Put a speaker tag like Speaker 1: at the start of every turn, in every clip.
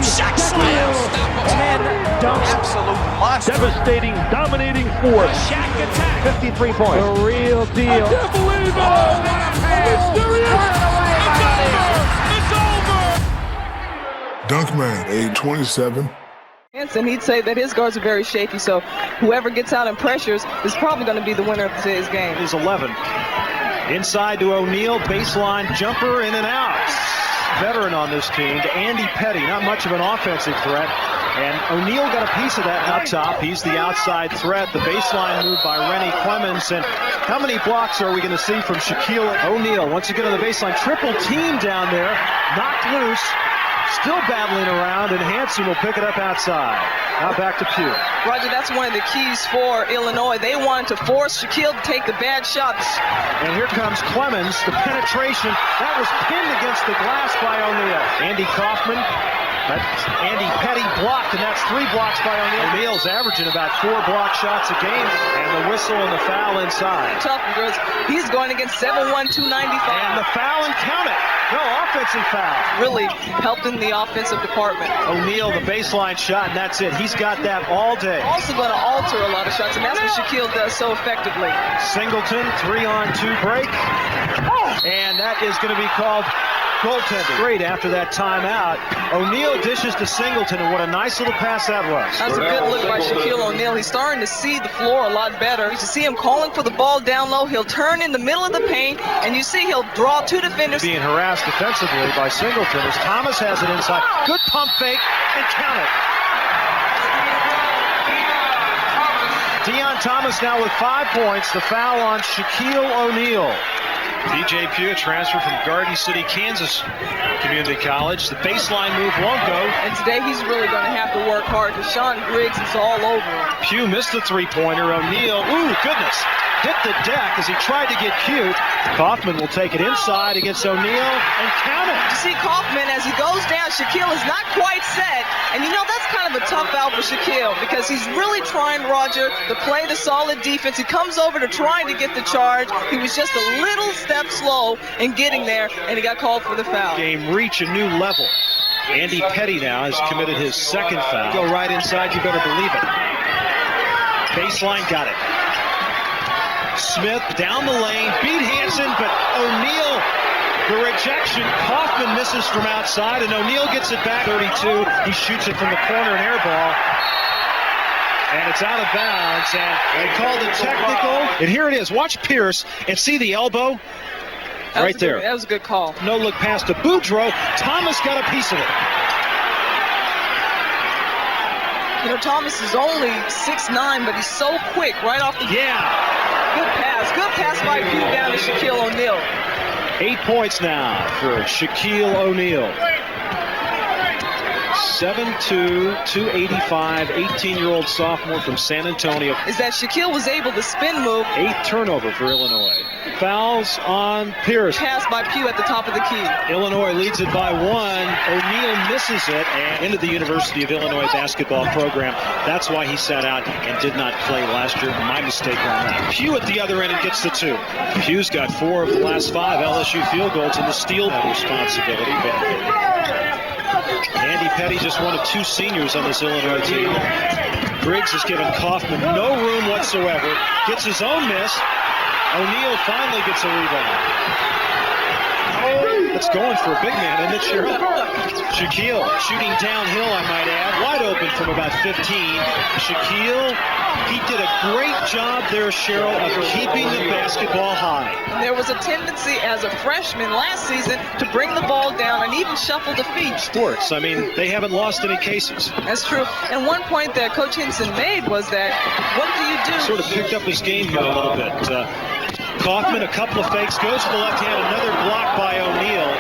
Speaker 1: Shaq slams.
Speaker 2: Absolute monster.
Speaker 3: Devastating, dominating force.
Speaker 1: Shaq attack.
Speaker 2: 53 points.
Speaker 3: The real deal.
Speaker 1: I can't believe it.
Speaker 4: Dunk man, age 27.
Speaker 5: And he'd say that his guards are very shaky, so whoever gets out and pressures is probably going to be the winner of today's game.
Speaker 6: Is 11. Inside to O'Neal, baseline jumper, in and out. Veteran on this team, Andy Petty, not much of an offensive threat. And O'Neal got a piece of that up top. He's the outside threat. The baseline move by Rennie Clemens. And how many blocks are we going to see from Shaquille O'Neal? Once again on the baseline, triple team down there, knocked loose. Still battling around, and Hansen will pick it up outside. Now back to Pugh.
Speaker 5: Roger, that's one of the keys for Illinois. They wanted to force Shaquille to take the bad shots.
Speaker 6: And here comes Clemens, the penetration. That was pinned against the glass by O'Neal. Andy Kaufman. That's Andy Petty blocked, and that's 3 blocks by O'Neal. O'Neal's averaging about 4 block shots a game, and the whistle and the foul inside.
Speaker 5: Tough because he's going against 7'1", 295.
Speaker 6: And the foul, and count it. No offensive foul.
Speaker 5: Really helped in the offensive department.
Speaker 6: O'Neal, the baseline shot, and that's it. He's got that all day.
Speaker 5: Also going to alter a lot of shots, and that's what Shaquille does so effectively.
Speaker 6: Singleton, 3-on-2 break. And that is going to be called goaltending. Great after that timeout. O'Neal dishes to Singleton, and what a nice little pass that was.
Speaker 5: That's a good look by Shaquille O'Neal. He's starting to see the floor a lot better. You see him calling for the ball down low. He'll turn in the middle of the paint, and you see he'll draw 2 defenders.
Speaker 6: Being harassed defensively by Singleton as Thomas has it inside. Good pump fake, and count it. Deon Thomas now with 5 points. The foul on Shaquille O'Neal. DJ Pugh, transfer from Garden City, Kansas Community College. The baseline move won't go.
Speaker 5: And today he's really going to have to work hard because Sean Griggs is all over him.
Speaker 6: Pugh missed the 3-pointer. O'Neal, ooh, goodness, hit the deck as he tried to get cute. Kaufman will take it inside against O'Neal and count it.
Speaker 5: You see Kaufman, as he goes down, Shaquille is not quite set. And you know, that's kind of a tough out for Shaquille because he's really trying, Roger, to play the solid defense. He comes over to trying to get the charge. He was just a little step slow in getting there, and he got called for the foul.
Speaker 6: Game reach a new level. Andy Petty now has committed his 2nd foul. Go right inside, you better believe it. Baseline, got it. Smith down the lane, beat Hansen, but O'Neal, the rejection. Kaufman misses from outside, and O'Neal gets it back. 32, he shoots it from the corner, an air ball. And it's out of bounds, and they called it technical. And here it is. Watch Pierce and see the elbow right there.
Speaker 5: That was a good call.
Speaker 6: No look pass to Boudreaux. Thomas got a piece of it.
Speaker 5: You know, Thomas is only 6'9", but he's so quick right off the...
Speaker 6: Yeah.
Speaker 5: Good pass. Good pass by Pugh down to Shaquille O'Neal.
Speaker 6: 8 points now for Shaquille O'Neal. 7'2", 285, 18-year-old sophomore from San Antonio.
Speaker 5: Is that Shaquille was able to spin move.
Speaker 6: 8th turnover for Illinois. Fouls on Pierce.
Speaker 5: Pass by Pugh at the top of the key.
Speaker 6: Illinois leads it by 1. O'Neal misses it and into the University of Illinois basketball program. That's why he sat out and did not play last year. My mistake on that. Pugh at the other end and gets the 2. Pugh's got 4 of the last 5 LSU field goals and the steal responsibility. Andy Petty just one of 2 seniors on this Illinois team. Griggs has given Kaufman no room whatsoever. Gets his own miss. O'Neal finally gets a rebound. It's going for a big man, isn't it, Cheryl? Shaquille shooting downhill, I might add. Wide open from about 15. Shaquille, he did a great job there, Cheryl, of keeping the basketball high.
Speaker 5: There was a tendency as a freshman last season to bring the ball down and even shuffle the feet.
Speaker 6: Sports, I mean, they haven't lost any cases.
Speaker 5: That's true. And one point that Coach Hinson made was that, what do you do?
Speaker 6: Sort of picked up his game here a little bit. Kaufman, a couple of fakes, goes to the left hand, another block by O'Neal.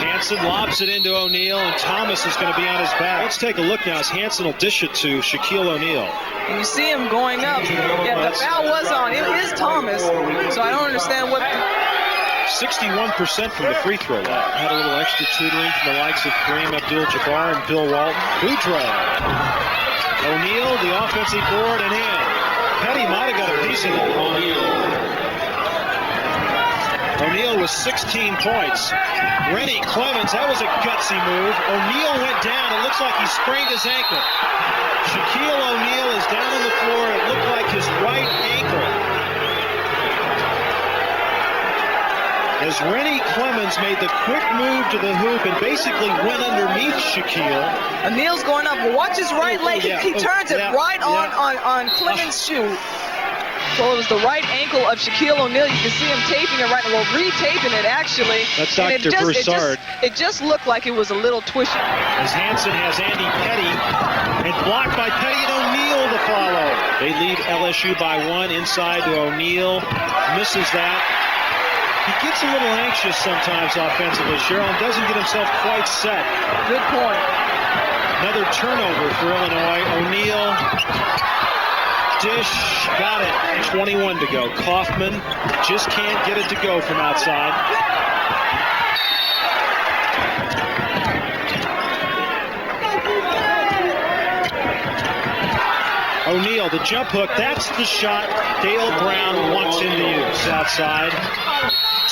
Speaker 6: Hansen lobs it into O'Neal, and Thomas is going to be on his back. Let's take a look now as Hansen will dish it to Shaquille O'Neal.
Speaker 5: And you see him going up. Yeah, the foul was on. It is Thomas, so I don't understand what...
Speaker 6: 61% from the free throw line. Had a little extra tutoring from the likes of Kareem Abdul-Jabbar and Bill Walton. Boudreaux. O'Neal, the offensive board, and in. Petty might have got a piece of it. O'Neal with 16 points. Rennie Clemens, that was a gutsy move. O'Neal went down. It looks like he sprained his ankle. Shaquille O'Neal is down on the floor. It looked like his right ankle. As Rennie Clemens made the quick move to the hoop and basically went underneath Shaquille.
Speaker 5: O'Neal's going up. Watch his right leg. He turns it right on Clemens' shoe. Well, it was the right ankle of Shaquille O'Neal. You can see him taping it right now. Well, retaping it, actually.
Speaker 6: That's Dr. Broussard.
Speaker 5: It just looked like it was a little twitchy.
Speaker 6: As Hansen has Andy Petty, and blocked by Petty and O'Neal to follow. They lead LSU by 1 inside to O'Neal. Misses that. He gets a little anxious sometimes offensively, Cheryl, and doesn't get himself quite set.
Speaker 5: Good point.
Speaker 6: Another turnover for Illinois. O'Neal. Dish, got it. 21 to go. Kaufman just can't get it to go from outside. O'Neal, the jump hook, that's the shot Dale Brown wants him to use. Outside,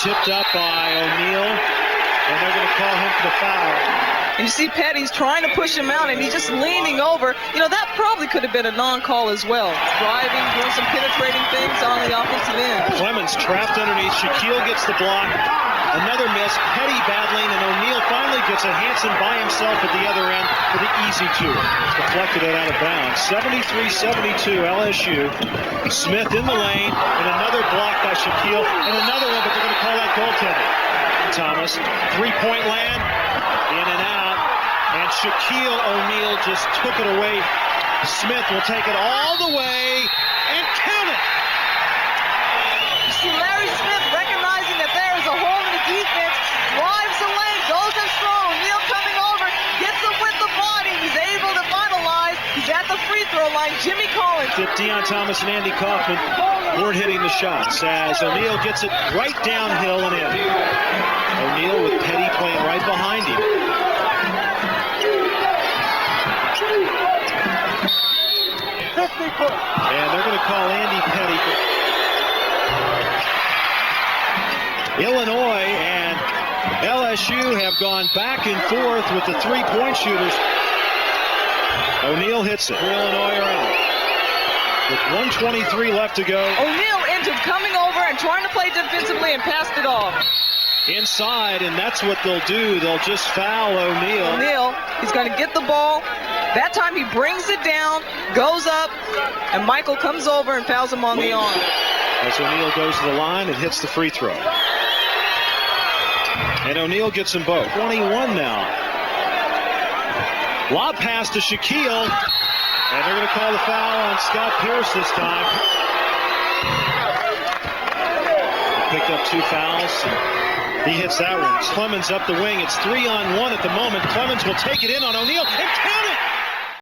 Speaker 6: tipped up by O'Neal, and they're going to call him for the foul.
Speaker 5: And you see Petty's trying to push him out, and he's just leaning over. You know, that probably could have been a non-call as well. Driving, doing some penetrating things on the offensive end.
Speaker 6: Clemens trapped underneath. Shaquille gets the block. Another miss. Petty battling, and O'Neal finally gets a Hansen by himself at the other end for the easy two. Deflected it out of bounds. 73-72 LSU. Smith in the lane, and another block by Shaquille, and another one, but they're going to call that goaltending. Thomas, three-point land, in and out. And Shaquille O'Neal just took it away. Smith will take it all the way and count it.
Speaker 5: You see Larry Smith recognizing that there is a hole in the defense, drives the lane, goes in strong. O'Neal coming over, gets it with the body. He's able to finalize. He's at the free throw line. Jimmy Collins.
Speaker 6: Deion Thomas and Andy Kaufman weren't hitting the shots as O'Neal gets it right downhill and in. O'Neal with Petty playing right behind him. And they're going to call Andy Petty. Illinois and LSU have gone back and forth with the three-point shooters. O'Neal hits it. Illinois are out. With 1:23 left to go.
Speaker 5: O'Neal entered, coming over and trying to play defensively and passed it off.
Speaker 6: Inside, and that's what they'll do. They'll just foul O'Neal.
Speaker 5: O'Neal, he's going to get the ball. That time he brings it down, goes up, and Michael comes over and fouls him on the arm.
Speaker 6: As O'Neal goes to the line and hits the free throw. And O'Neal gets them both. 21 now. Lob pass to Shaquille. And they're going to call the foul on Scott Pierce this time. He picked up 2 fouls. He hits that one. Clemens up the wing. It's 3-on-1 at the moment. Clemens will take it in on O'Neal and count it.